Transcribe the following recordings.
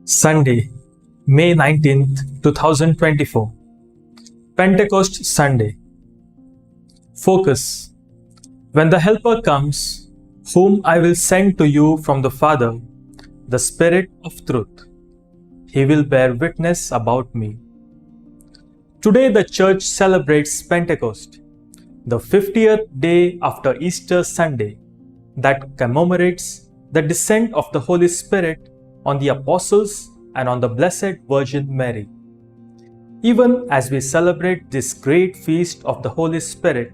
Sunday, May 19th, 2024. Pentecost Sunday. Focus. When the Helper comes, whom I will send to you from the Father, the Spirit of truth, he will bear witness about me. Today the Church celebrates Pentecost, the 50th day after Easter Sunday, that commemorates the descent of the Holy Spirit on the Apostles and on the Blessed Virgin Mary. Even as we celebrate this great feast of the Holy Spirit,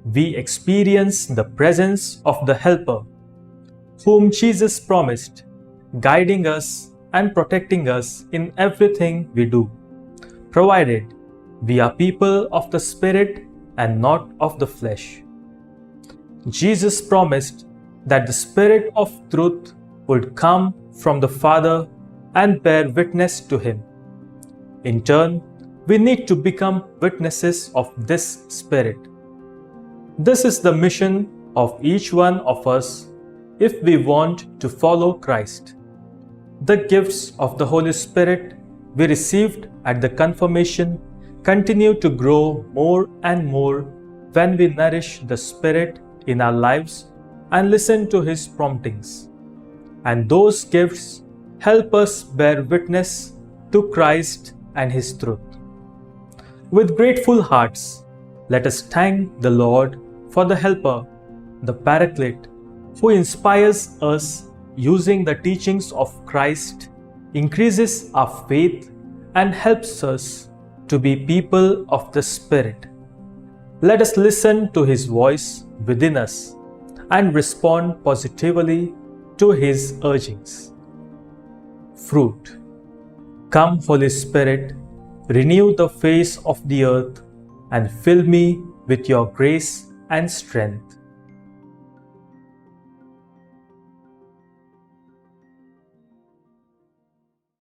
we experience the presence of the Helper, whom Jesus promised, guiding us and protecting us in everything we do, provided we are people of the Spirit and not of the flesh. Jesus promised that the Spirit of truth would come from the Father and bear witness to him. In turn, we need to become witnesses of this Spirit. This is the mission of each one of us if we want to follow Christ. The gifts of the Holy Spirit we received at the confirmation continue to grow more and more when we nourish the Spirit in our lives and listen to His promptings. And those gifts help us bear witness to Christ and His truth. With grateful hearts, let us thank the Lord for the Helper, the Paraclete, who inspires us using the teachings of Christ, increases our faith, and helps us to be people of the Spirit. Let us listen to His voice within us and respond positively to His urgings. Fruit. Come, Holy Spirit, renew the face of the earth and fill me with your grace and strength.